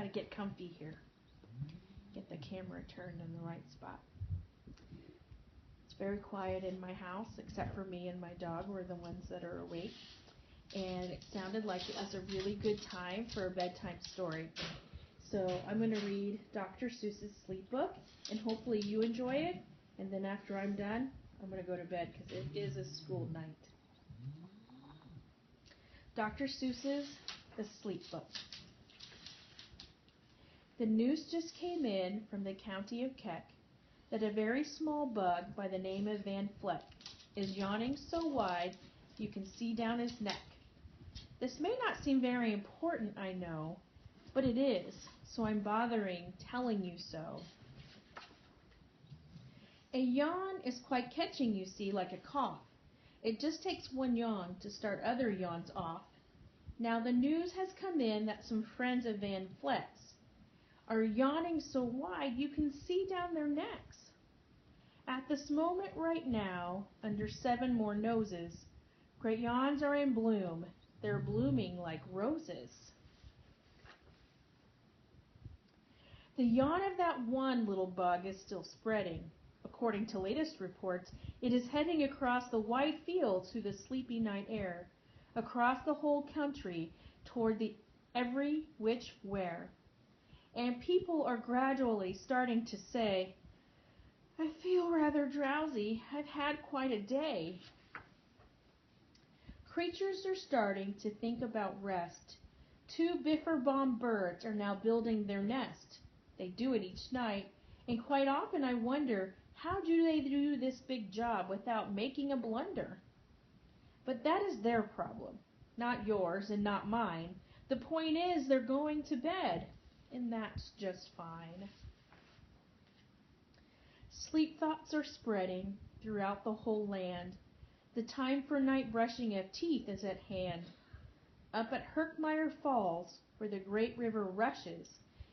to get comfy here. Get the camera turned in the right spot. It's very quiet in my house, except for me and my dog. We're the ones that are awake. And it sounded like it was a really good time for a bedtime story. So I'm going to read Dr. Seuss's sleep book, and hopefully you enjoy it. And then after I'm done, I'm going to go to bed because it is a school night. Dr. Seuss's The Sleep Book. The news just came in from the county of Keck that a very small bug by the name of Van Vleck is yawning so wide you can see down his neck. This may not seem very important, I know, but it is, so I'm bothering telling you so. A yawn is quite catching, you see, like a cough. It just takes one yawn to start other yawns off. Now the news has come in that some friends of Van Vleck's are yawning so wide you can see down their necks. At this moment right now, under 7 more noses, great yawns are in bloom. They're blooming like roses. The yawn of that one little bug is still spreading. According to latest reports, it is heading across the wide fields through the sleepy night air, across the whole country, toward the every which where. And people are gradually starting to say, I feel rather drowsy. I've had quite a day. Creatures are starting to think about rest. 2 biffer-bomb birds are now building their nest. They do it each night, and quite often I wonder, how do they do this big job without making a blunder? But that is their problem, not yours and not mine. The point is they're going to bed, and that's just fine. Sleep thoughts are spreading throughout the whole land. The time for night brushing of teeth is at hand. Up at Herkmeyer Falls, where the great river rushes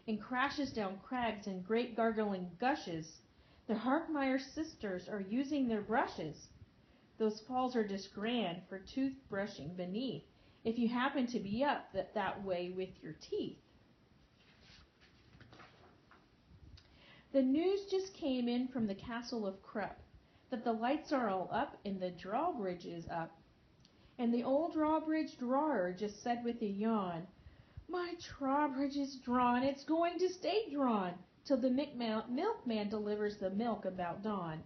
and crashes down crags in great gargling gushes, the Herkmeyer sisters are using their brushes. Those falls are just grand for toothbrushing beneath, if you happen to be up that way with your teeth. The news just came in from the castle of Krupp that the lights are all up and the drawbridge is up. And the old drawbridge drawer just said with a yawn, My drawbridge is drawn, it's going to stay drawn till the milkman delivers the milk about dawn.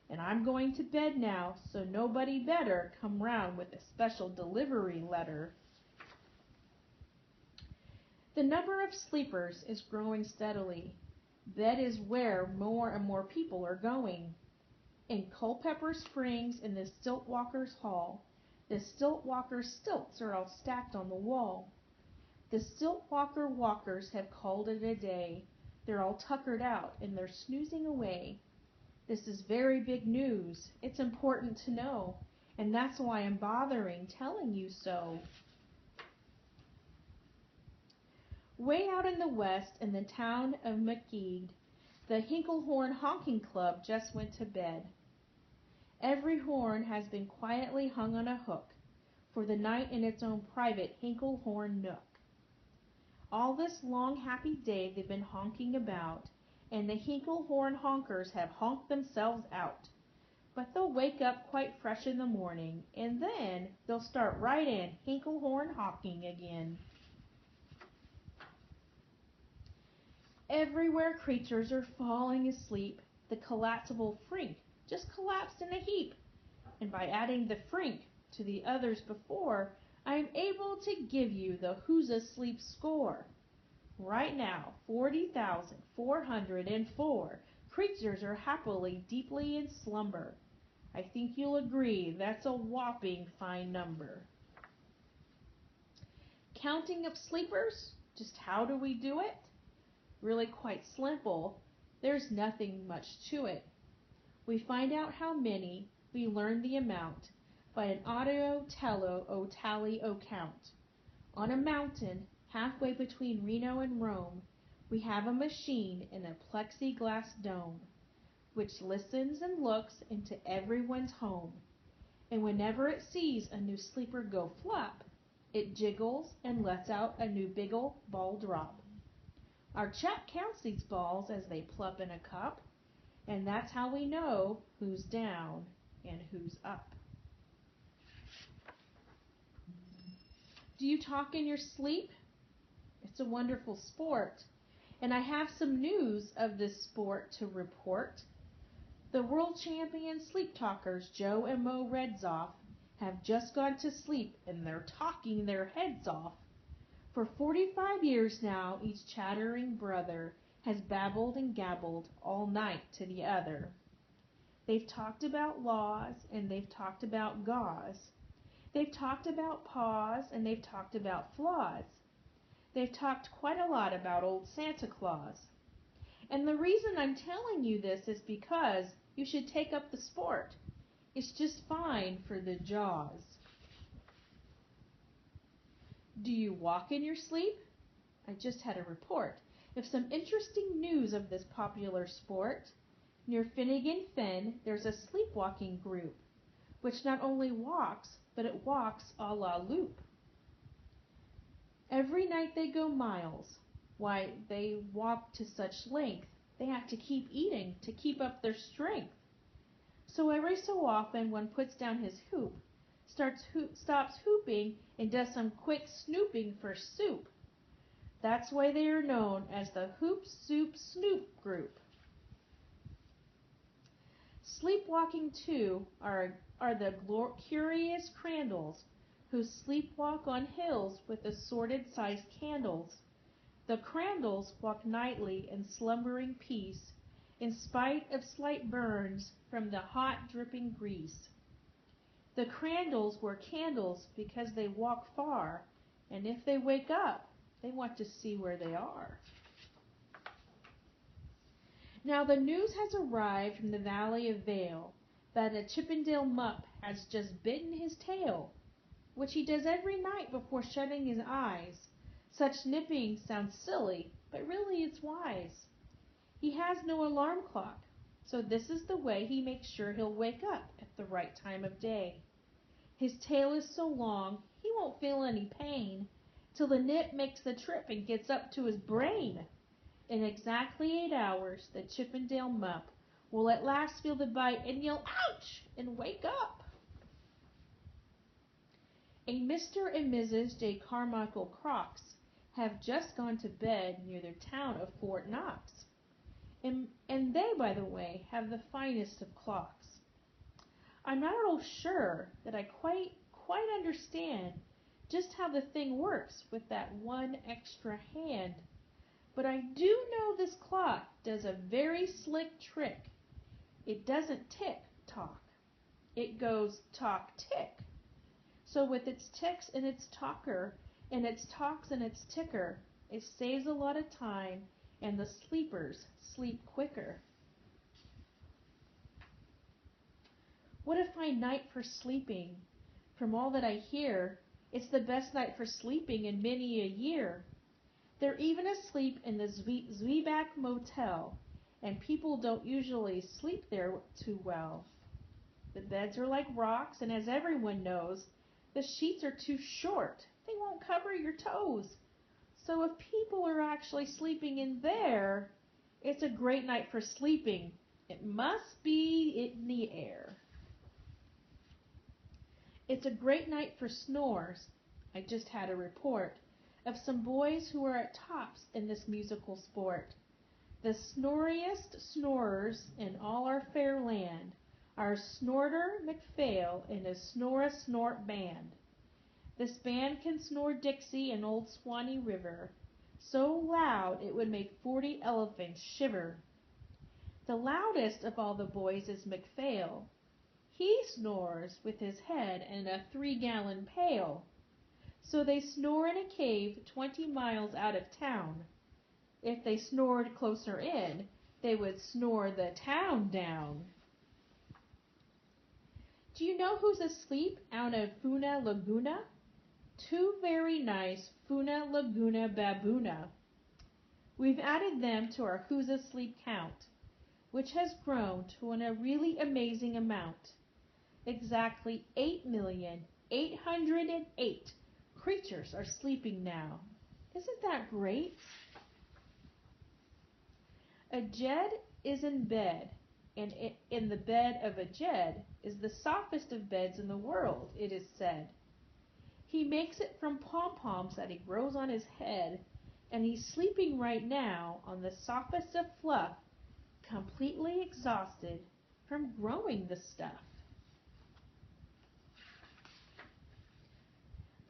And I'm going to bed now, so nobody better come round with a special delivery letter. The number of sleepers is growing steadily. That is where more and more people are going. In Culpeper Springs in the Stiltwalkers' Hall, the Stiltwalker stilts are all stacked on the wall. The Stiltwalker walkers have called it a day. They're all tuckered out and they're snoozing away. This is very big news. It's important to know, and that's why I'm bothering telling you so. Way out in the west in the town of McGeed, the Hinklehorn Honking Club just went to bed. Every horn has been quietly hung on a hook for the night in its own private Hinklehorn nook. All this long happy day they've been honking about, and the Hinklehorn honkers have honked themselves out. But they'll wake up quite fresh in the morning, and then they'll start right in Hinklehorn honking again. Everywhere creatures are falling asleep. The collapsible frink just collapsed in a heap. And by adding the frink to the others before, I am able to give you the Who's Asleep score. Right now, 40,404 creatures are happily, deeply in slumber. I think you'll agree that's a whopping fine number. Counting up sleepers? Just how do we do it? Really quite simple. There's nothing much to it. We find out how many, we learn the amount, by an audio-tello-o-tally-o-count. On a mountain, halfway between Reno and Rome, we have a machine in a plexiglass dome, which listens and looks into everyone's home. And whenever it sees a new sleeper go flop, it jiggles and lets out a new biggle ball drop. Our chap counts these balls as they plop in a cup, and that's how we know who's down and who's up. Do you talk in your sleep? It's a wonderful sport, and I have some news of this sport to report. The world champion sleep talkers Joe and Mo Redzoff have just gone to sleep, and they're talking their heads off. For 45 years now, each chattering brother has babbled and gabbled all night to the other. They've talked about laws, and they've talked about gauze. They've talked about paws, and they've talked about flaws. They've talked quite a lot about old Santa Claus. And the reason I'm telling you this is because you should take up the sport. It's just fine for the jaws. Do you walk in your sleep? I just had a report of some interesting news of this popular sport. Near Finnegan Fen, there's a sleepwalking group, which not only walks, but it walks a la loop. Every night they go miles. Why, they walk to such length, they have to keep eating to keep up their strength. So every so often one puts down his hoop, stops hooping, and does some quick snooping for soup. That's why they are known as the Hoop Soup Snoop Group. Sleepwalking, too, are the curious crandalls who sleepwalk on hills with assorted-sized candles. The crandalls walk nightly in slumbering peace, in spite of slight burns from the hot dripping grease. The crandalls wear candles because they walk far, and if they wake up, they want to see where they are. Now the news has arrived from the Valley of Vale that a Chippendale mupp has just bitten his tail, which he does every night before shutting his eyes. Such nipping sounds silly, but really it's wise. He has no alarm clock, so this is the way he makes sure he'll wake up at the right time of day. His tail is so long, he won't feel any pain till the nip makes the trip and gets up to his brain. In exactly 8 hours, the Chippendale mupp will at last feel the bite and yell, "Ouch!" and wake up. A Mr. and Mrs. J. Carmichael Crocs have just gone to bed near the town of Fort Knox. And they, by the way, have the finest of clocks. I'm not at all sure that I quite understand just how the thing works with that one extra hand. But I do know this clock does a very slick trick. It doesn't tick-tock. It goes tock-tick. So with its ticks and its talker, and its talks and its ticker, it saves a lot of time, and the sleepers sleep quicker. What a fine night for sleeping. From all that I hear, it's the best night for sleeping in many a year. They're even asleep in the Zwieback Motel, and people don't usually sleep there too well. The beds are like rocks, and as everyone knows, the sheets are too short. They won't cover your toes. So if people are actually sleeping in there, it's a great night for sleeping. It must be in the air. It's a great night for snores. I just had a report of some boys who are at tops in this musical sport. The snoriest snorers in all our fair land are Snorter McPhail and his Snore-a-Snort band. This band can snore Dixie and Old Swanee River so loud it would make 40 elephants shiver. The loudest of all the boys is McPhail. He snores with his head in a 3-gallon pail. So they snore in a cave 20 miles out of town. If they snored closer in, they would snore the town down. Do you know who's asleep out of Funa Laguna? 2 very nice Funa Laguna baboona. We've added them to our Who's Asleep count, which has grown to a really amazing amount. Exactly 8,808 creatures are sleeping now. Isn't that great? A Jed is in bed, and in the bed of a Jed is the softest of beds in the world, it is said. He makes it from pom-poms that he grows on his head, and he's sleeping right now on the softest of fluff, completely exhausted from growing the stuff.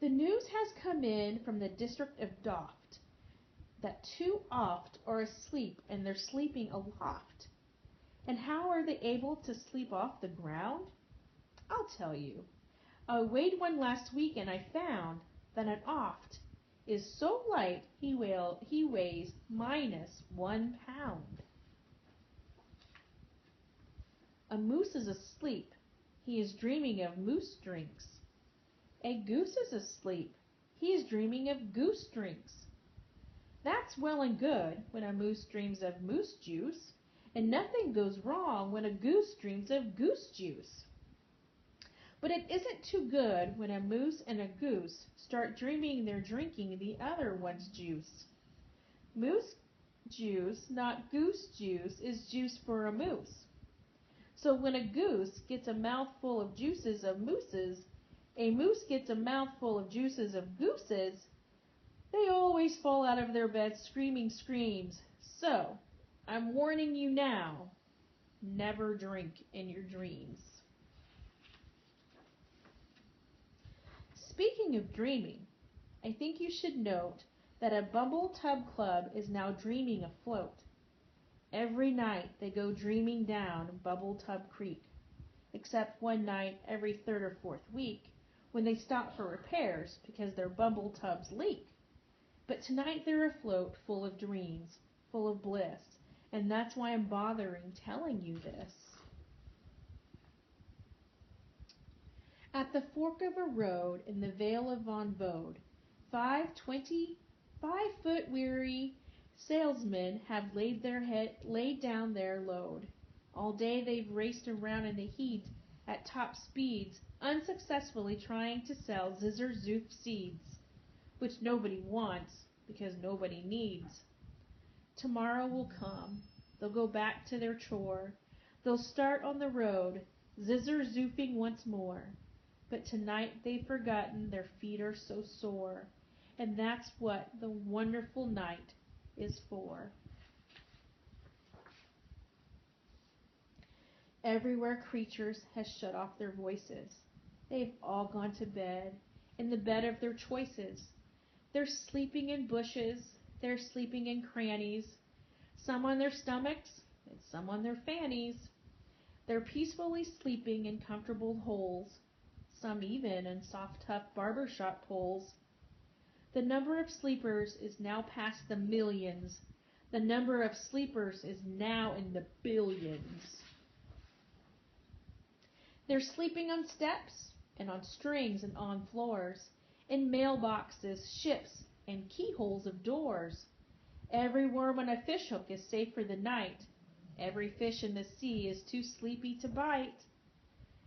The news has come in from the district of Doft that 2 oft are asleep, and they're sleeping aloft. And how are they able to sleep off the ground? I'll tell you. I weighed one last week, and I found that an oft is so light he weighs -1 pound. A moose is asleep. He is dreaming of moose drinks. A goose is asleep. He is dreaming of goose drinks. That's well and good when a moose dreams of moose juice, and nothing goes wrong when a goose dreams of goose juice. But it isn't too good when a moose and a goose start dreaming they're drinking the other one's juice. Moose juice, not goose juice, is juice for a moose. So when a goose gets a mouthful of juices of mooses, a moose gets a mouthful of juices of gooses, they always fall out of their beds screaming screams. So, I'm warning you now, never drink in your dreams. Speaking of dreaming, I think you should note that a Bumble Tub Club is now dreaming afloat. Every night they go dreaming down Bubble Tub Creek, except one night every 3rd or 4th week when they stop for repairs because their bumble tubs leak. But tonight they're afloat, full of dreams, full of bliss, and that's why I'm bothering telling you this. At the fork of a road in the Vale of Von Vode, 5-foot weary salesmen have laid down their load. All day they've raced around in the heat at top speeds, unsuccessfully trying to sell Zizzer Zoof seeds, which nobody wants because nobody needs. Tomorrow will come. They'll go back to their chore. They'll start on the road, Zizzer Zoofing once more. But tonight they've forgotten their feet are so sore, and that's what the wonderful night is for. Everywhere creatures has shut off their voices. They've all gone to bed, in the bed of their choices. They're sleeping in bushes, they're sleeping in crannies, some on their stomachs and some on their fannies. They're peacefully sleeping in comfortable holes, some even in soft, tough barbershop poles. The number of sleepers is now past the millions. The number of sleepers is now in the billions. They're sleeping on steps and on strings and on floors, in mailboxes, ships, and keyholes of doors. Every worm on a fishhook is safe for the night. Every fish in the sea is too sleepy to bite.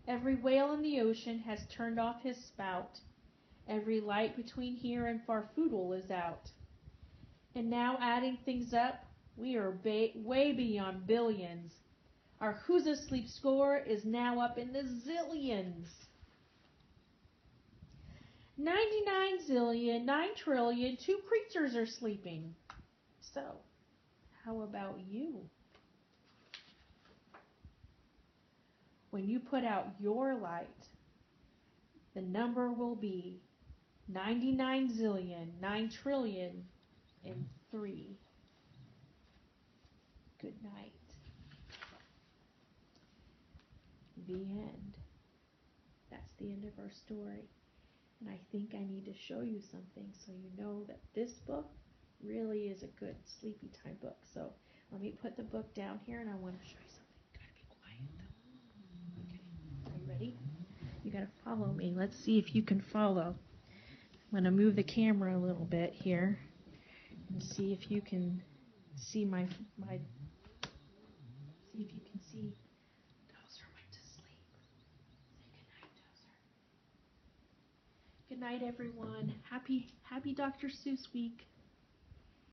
Every whale in the ocean has turned off his spout. Every light between here and Farfoodle is out. And now, adding things up, we are way beyond billions. Our Who's Asleep score is now up in the zillions. 99,000,000,9,000,000,000 two creatures are sleeping. So, how about you? When you put out your light, the number will be 99,000,000,9,000,000,003. Good night. The end. That's the end of our story. And I think I need to show you something so you know that this book really is a good sleepy time book. So let me put the book down here, and I want to show you something. You gotta be quiet though. Okay. Are you ready? You gotta follow me. Let's see if you can follow. I'm gonna move the camera a little bit here and see if you can see my see if you can see. Dozer went to sleep. Say good night, Dozer. Good night, everyone. Happy Dr. Seuss week.